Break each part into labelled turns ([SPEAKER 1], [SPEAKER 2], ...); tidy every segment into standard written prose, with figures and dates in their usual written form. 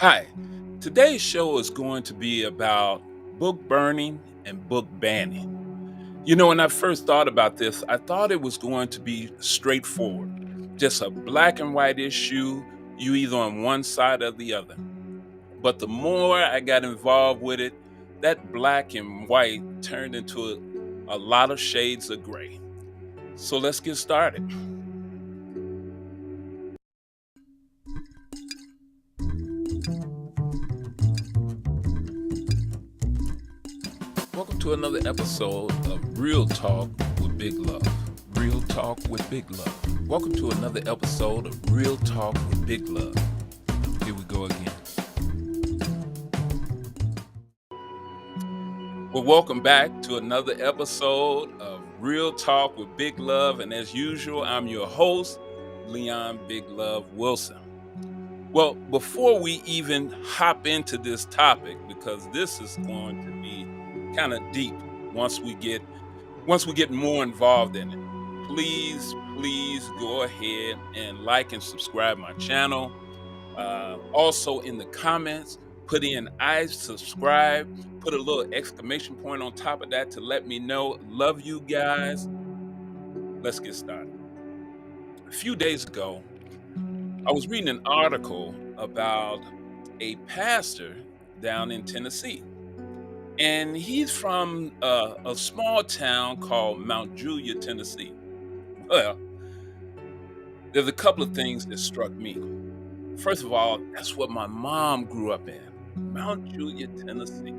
[SPEAKER 1] Hi, today's show is going to be about book burning and book banning. When I first thought about this, I thought it was going to be straightforward, just a black and white issue, you either on one side or the other. But the more I got involved with it, that black and white turned into a lot of shades of gray. So let's get started. Welcome to another episode of Real Talk with Big Love. Real Talk with Big Love. Welcome to another episode of Real Talk with Big Love. Here we go again. Well, welcome back to another episode of Real Talk with Big Love. And as usual, I'm your host, Leon Big Love Wilson. Well, before we even hop into this topic, because this is going to be kind of deep once we get more involved in it, please go ahead and like and subscribe my channel. Also in the comments, put in I subscribe, put a little exclamation point on top of that to let me know. Love you guys. Let's get started. A few days ago, I was reading an article about a pastor down in Tennessee. And he's from a small town called Mount Juliet, Tennessee. Well, there's a couple of things that struck me. First of all, that's what my mom grew up in, Mount Juliet, Tennessee.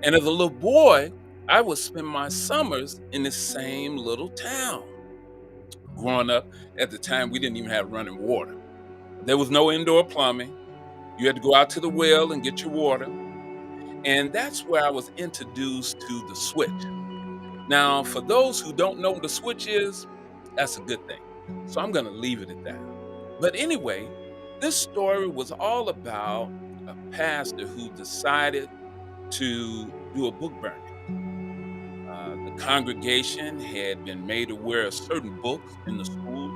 [SPEAKER 1] And as a little boy, I would spend my summers in the same little town. Growing up, at the time, we didn't even have running water. There was no indoor plumbing. You had to go out to the well and get your water. And that's where I was introduced to the switch. Now, for those who don't know what a switch is, that's a good thing. So I'm going to leave it at that. But anyway, this story was all about a pastor who decided to do a book burning. The congregation had been made aware of certain books in the schools.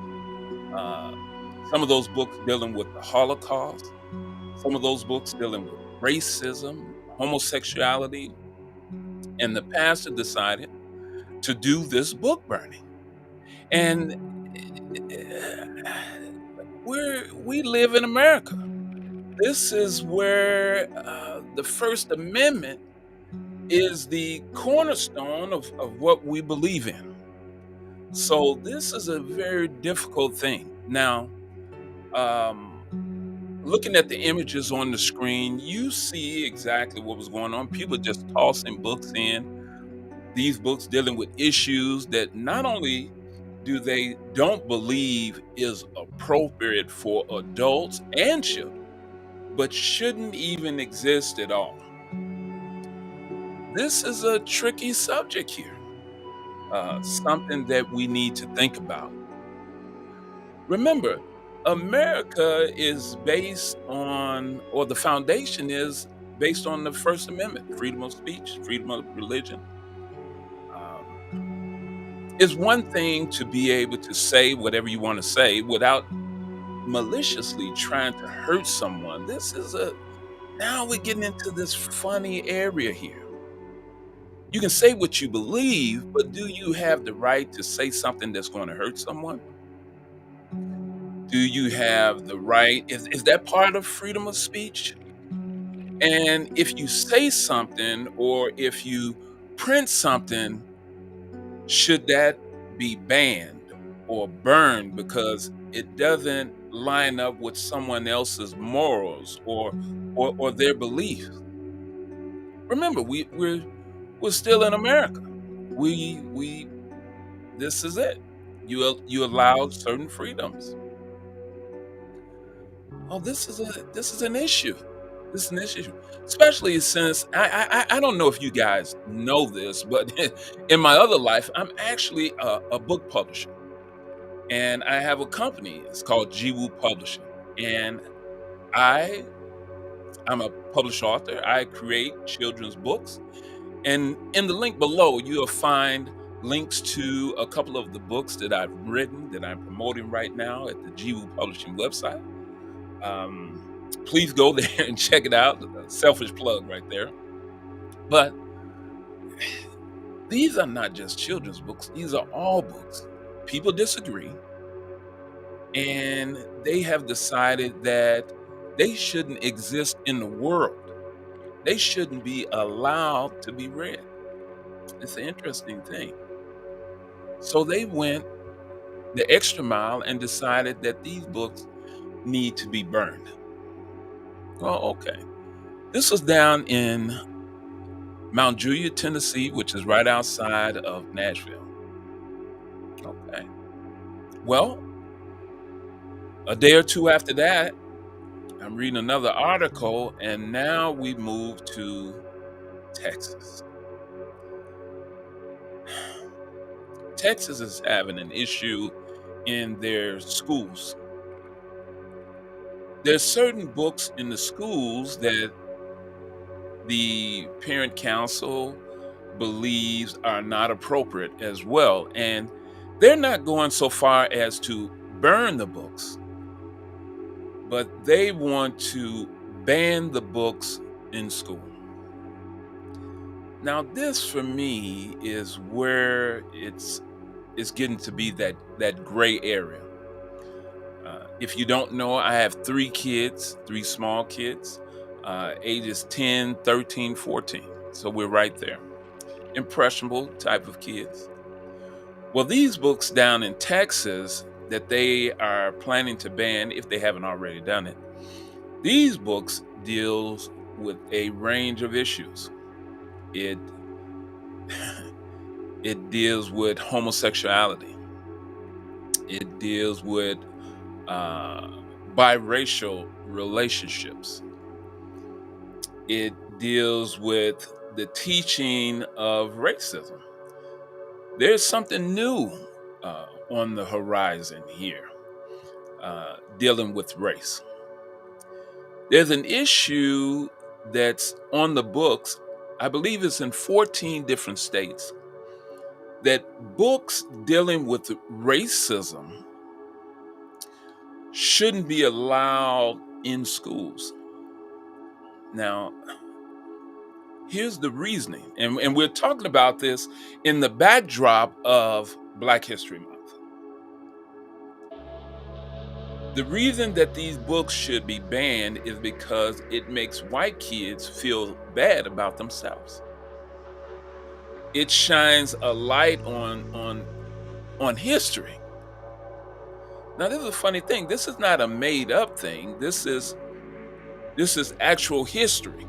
[SPEAKER 1] Uh, some of those books dealing with the Holocaust, some of those books dealing with racism, homosexuality, and the pastor decided to do this book burning. And we live in America. This is where the First Amendment is the cornerstone of what we believe in. So this is a very difficult thing. Now, um, looking at the images on the screen, you see exactly what was going on. People just tossing books in. These books dealing with issues that not only do they don't believe is appropriate for adults and children, but shouldn't even exist at all. This is a tricky subject here, something that we need to think about. Remember, America is based on, or the foundation is based on the First Amendment, freedom of speech, freedom of religion. It's one thing to be able to say whatever you want to say without maliciously trying to hurt someone. Now we're getting into this funny area here. You can say what you believe, but do you have the right to say something that's going to hurt someone? Do you have the right? Is that part of freedom of speech? And if you say something or if you print something, should that be banned or burned because it doesn't line up with someone else's morals or their beliefs? Remember, we're still in America. We this is it. You allowed certain freedoms. Oh, this is an issue. This is an issue, especially since I don't know if you guys know this, but in my other life, I'm actually a book publisher, and I have a company. It's called GWU Publishing, and I I'm a published author. I create children's books, and in the link below, you'll find links to a couple of the books that I've written that I'm promoting right now at the GWU Publishing website. Um, Please go there and check it out. Selfish plug right there. But these are not just children's books, these are all books. People disagree, and they have decided that they shouldn't exist in the world. They shouldn't be allowed to be read. It's an interesting thing. So they went the extra mile and decided that these books need to be burned. Well, okay. This was down in Mount Juliet, Tennessee, which is right outside of Nashville. Okay. Well, a day or two after that, I'm reading another article, and now we move to Texas. Texas is having an issue in their schools. There's certain books in the schools that the parent council believes are not appropriate as well. And they're not going so far as to burn the books, but they want to ban the books in school. Now, this for me is where it's getting to be that gray area. If you don't know, I have three kids, three small kids, ages 10, 13, 14. So we're right there. Impressionable type of kids. Well, these books down in Texas that they are planning to ban, if they haven't already done it, these books deals with a range of issues. It it deals with homosexuality. It deals with uh, biracial relationships. It deals with the teaching of racism. There's something new on the horizon here, dealing with race. There's an issue that's on the books, I believe it's in 14 different states, that books dealing with racism shouldn't be allowed in schools. Now, here's the reasoning, and we're talking about this in the backdrop of Black History Month. The reason that these books should be banned is because it makes white kids feel bad about themselves. It shines a light on history. Now, this is a funny thing. This is not a made up thing. This is actual history.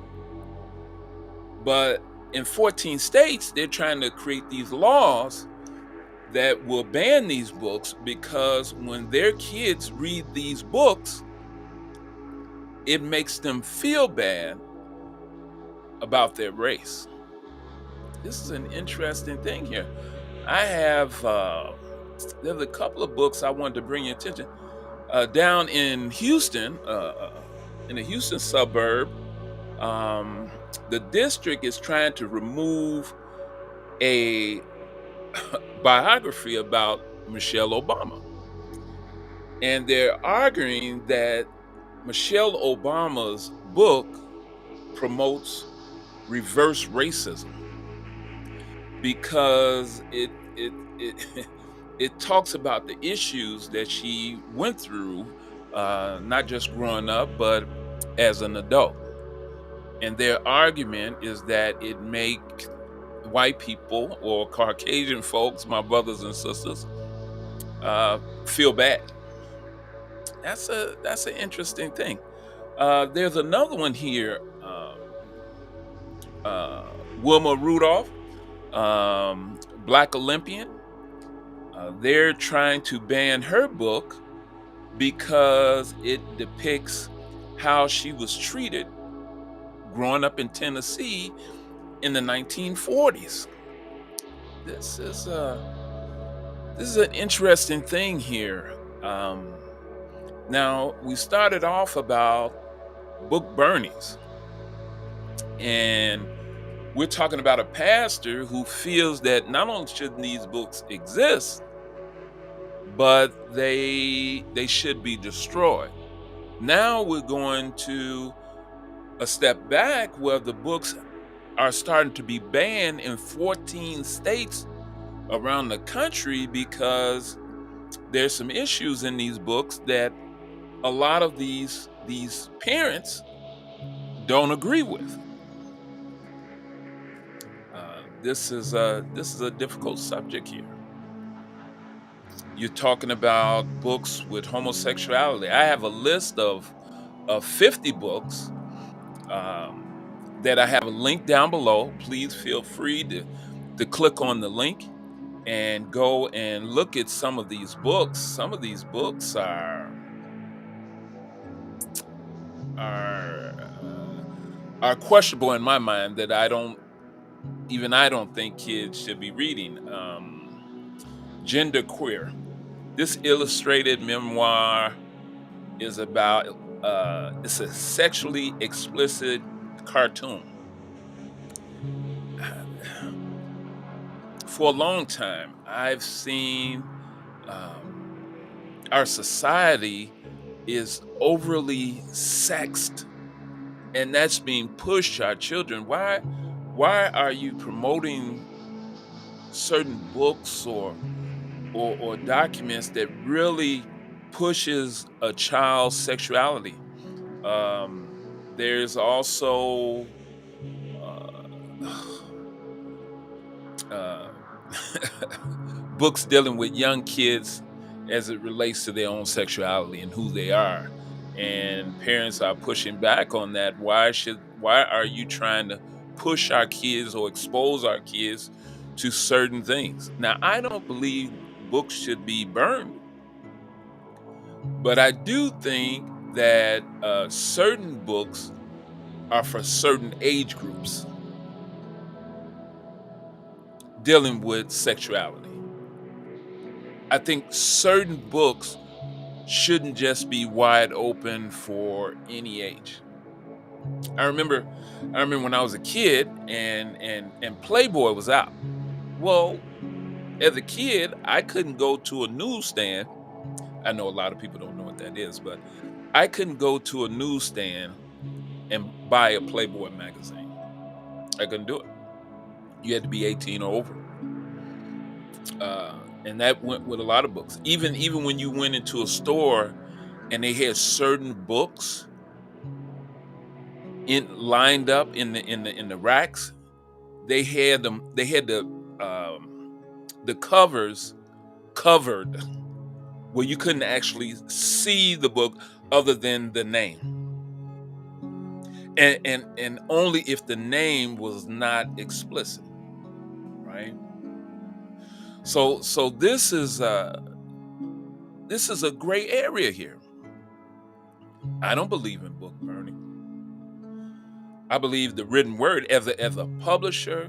[SPEAKER 1] But in 14 states, they're trying to create these laws that will ban these books because when their kids read these books, it makes them feel bad about their race. This is an interesting thing here. I have there's a couple of books I wanted to bring your attention. Down in Houston, in a Houston suburb, the district is trying to remove a biography about Michelle Obama. And they're arguing that Michelle Obama's book promotes reverse racism because it it talks about the issues that she went through, not just growing up, but as an adult. And their argument is that it make white people or Caucasian folks, my brothers and sisters, feel bad. That's an interesting thing. There's another one here, Wilma Rudolph, Black Olympian. They're trying to ban her book because it depicts how she was treated growing up in Tennessee in the 1940s. This is an interesting thing here. Now we started off about book burnings, and we're talking about a pastor who feels that not only should these books exist, but they should be destroyed. Now we're going to a step back where the books are starting to be banned in 14 states around the country because there's some issues in these books that a lot of these parents don't agree with. This is a difficult subject here. You're talking about books with homosexuality. I have a list of 50 books um, that I have a link down below. Please feel free to click on the link and go and look at some of these books. Some of these books are are questionable in my mind that I don't think kids should be reading. Gender queer. This illustrated memoir is about it's a sexually explicit cartoon. For a long time, I've seen um, our society is overly sexed, and that's being pushed to our children. Why are you promoting certain books or documents that really pushes a child's sexuality? There's also uh, uh, books dealing with young kids as it relates to their own sexuality and who they are. And parents are pushing back on that. Why are you trying to push our kids or expose our kids to certain things? Now, I don't believe books should be burned, but I do think that certain books are for certain age groups dealing with sexuality. I think certain books shouldn't just be wide open for any age. I remember I remember when I was a kid and Playboy was out. Well, as a kid, I couldn't go to a newsstand. I know a lot of people don't know what that is, but I couldn't go to a newsstand and buy a Playboy magazine. I couldn't do it. You had to be 18 or over. And that went with a lot of books. Even when you went into a store and they had certain books in lined up in the racks, they had the covers covered where you couldn't actually see the book other than the name. And only if the name was not explicit, right? So this is a gray area here. I don't believe in book burning. I believe the written word as a publisher,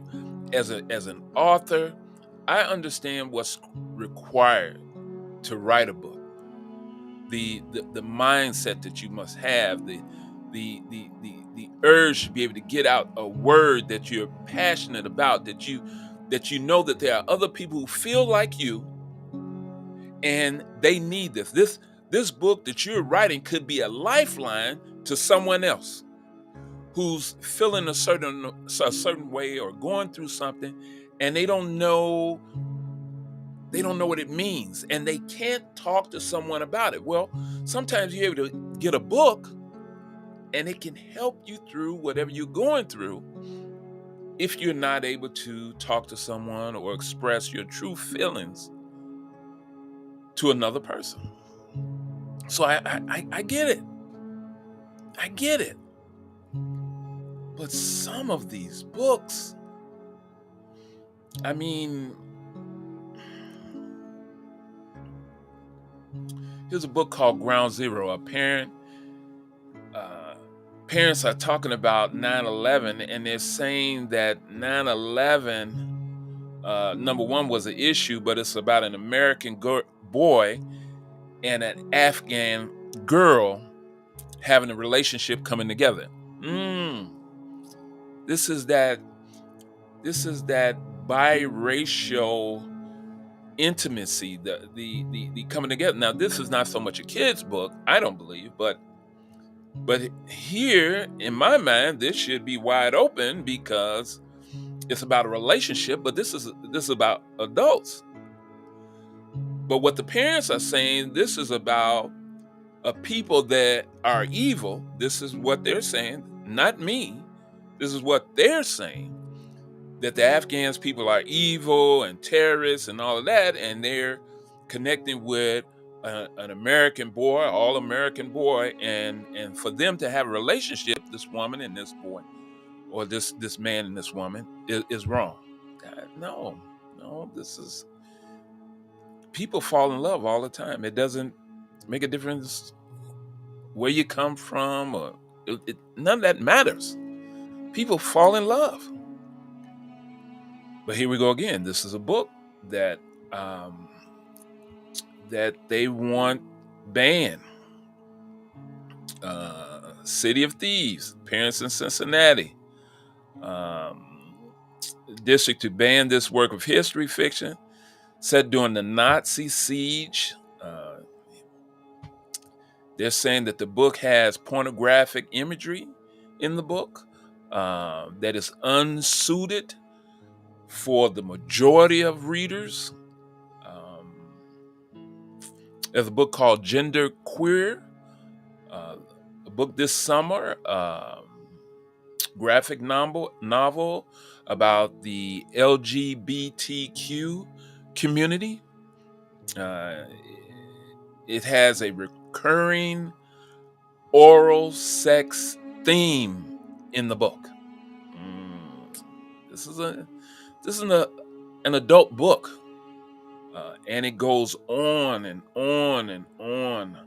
[SPEAKER 1] as an author, I understand what's required to write a book. The mindset that you must have, the urge to be able to get out a word that you're passionate about, that you know that there are other people who feel like you and they need this book that you're writing could be a lifeline to someone else who's feeling a certain way or going through something, and they don't know what it means, and they can't talk to someone about it. Well, sometimes you're able to get a book and it can help you through whatever you're going through if you're not able to talk to someone or express your true feelings to another person. So I get it. I get it. But some of these books, I mean, here's a book called Ground Zero. Uh, Parents are talking about 9/11, and they're saying that 9/11, number one, was an issue, but it's about an American boy and an Afghan girl having a relationship coming together. Mm, this is that. This is that biracial intimacy, the coming together. Now, this is not so much a kid's book, I don't believe, but But here, in my mind, this should be wide open because it's about a relationship, but this is about adults. But what the parents are saying, this is about people that are evil. This is what they're saying, not me. This is what they're saying, that the Afghans people are evil and terrorists and all of that, and they're connecting with an American boy, all American boy, and for them to have a relationship, this woman and this boy, or this man and this woman, is wrong. No, no, this is people fall in love all the time. It doesn't make a difference where you come from, or none of that matters. People fall in love. But here we go again. This is a book that um, that they want banned. City of Thieves, parents in Cincinnati, district to ban this work of history fiction set during the Nazi siege. They're saying that the book has pornographic imagery in the book that is unsuited for the majority of readers. Um, there's a book called Gender Queer, uh, a book this summer, graphic novel about the LGBTQ community. Uh, it has a recurring oral sex theme in the book. Mm, this is an adult book, and it goes on and on and on.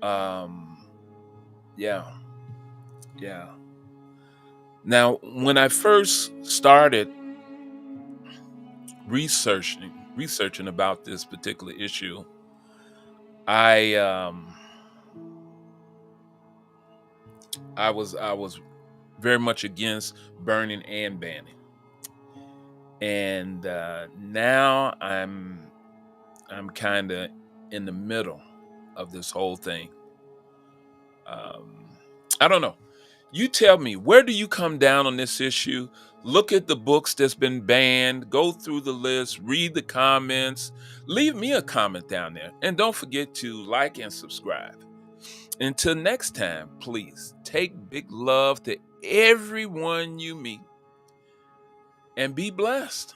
[SPEAKER 1] Um, yeah, yeah. Now, when I first started researching about this particular issue, I I was very much against burning and banning, and now I'm kind of in the middle of this whole thing. Um, I don't know. You tell me, where do you come down on this issue? Look at the books that's been banned, go through the list, read the comments, leave me a comment down there, and don't forget to like and subscribe. Until next time, please take big love to everyone you meet and be blessed.